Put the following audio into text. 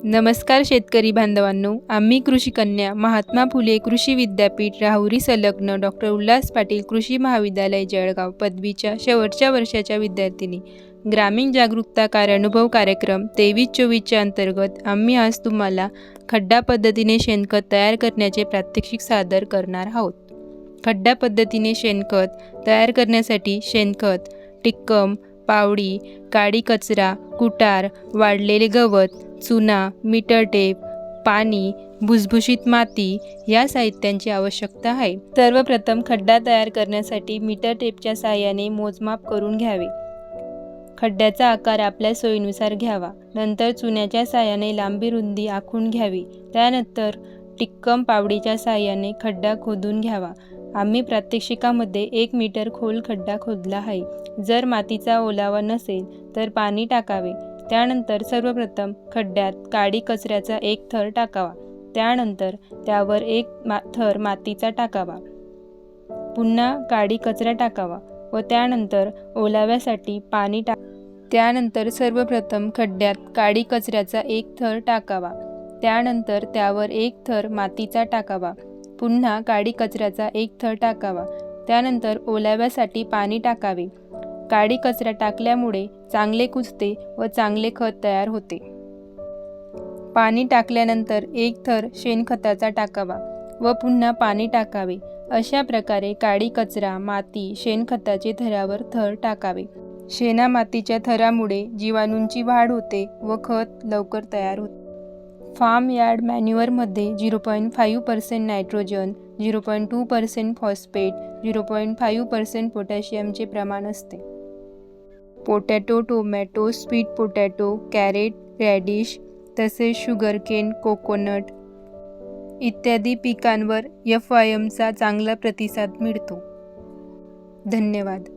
नमस्कार शेतकरी बांधवांनो, आम्ही कृषी कन्या महात्मा फुले कृषी विद्यापीठ राहुरी संलग्न डॉक्टर उल्हास पाटील कृषी महाविद्यालय जळगाव पदवीच्या शेवटच्या वर्षाच्या विद्यार्थिनी ग्रामीण जागरूकता कार्यानुभव कार्यक्रम 23-24च्या अंतर्गत आम्ही आज तुम्हाला खड्डा पद्धतीने शेणखत तयार करण्याचे प्रात्यक्षिक सादर करणार आहोत। खड्डा पद्धतीने शेणखत तयार करण्यासाठी शेणखत, टिक्कम, पावडी, काडी कचरा, कुटार, वाळलेले गवत, चुना, मीटर टेप, पाणी, भुसभुशीत माती या साहित्यांची आवश्यकता आहे। सर्वप्रथम खड्डा तयार करण्यासाठी मीटर टेपच्या साहाय्याने मोजमाप करून घ्यावे। खड्ड्याचा आकार आपल्या सोयीनुसार घ्यावा। नंतर चुन्याच्या साहाय्याने लांबी रुंदी आखून घ्यावी। त्यानंतर टिक्कम पावडीच्या साहाय्याने खड्डा खोदून घ्यावा। आम्ही प्रात्यक्षिकामध्ये 1 मीटर खोल खड्डा खोदला आहे। जर मातीचा ओलावा नसेल तर पाणी टाकावे। त्यानंतर सर्वप्रथम खड्ड्यात काडी कचऱ्याचा एक थर टाकावा। त्यानंतर त्यावर एक थर मातीचा टाकावा। पुन्हा काडी कचरा टाकावा व त्यानंतर ओलाव्यासाठी पाणी त्यानंतर सर्वप्रथम खड्ड्यात काडी कचऱ्याचा एक थर टाकावा। त्यानंतर त्यावर एक थर मातीचा टाकावा। पुन्हा काडी कचऱ्याचा एक थर टाकावा। त्यानंतर ओलाव्यासाठी पाणी टाकावे। काडी कचरा टाकल्यामुळे चांगले कुजते व चांगले खत तयार होते। पाणी टाकल्यानंतर एक थर शेणखताचा टाकावा व पुन्हा पाणी टाकावे। अशा प्रकारे काडी कचरा, माती, शेणखताचे थरावर थर टाकावे। शेणा मातीच्या थरामुळे जीवाणूंची वाढ होते व खत लवकर तयार होते। फार्म यार्ड मॅन्युअरमध्ये 0.5% नायट्रोजन, 0.2% फॉस्फेट, 0.5% पोटॅशियमचे प्रमाण असते। Potato, tomato, sweet potato, carrot, radish तसेच शुगरकेन, कोकोनट इत्यादी पिकांवर FIMचा चांगला प्रतिसाद मिळतो। धन्यवाद।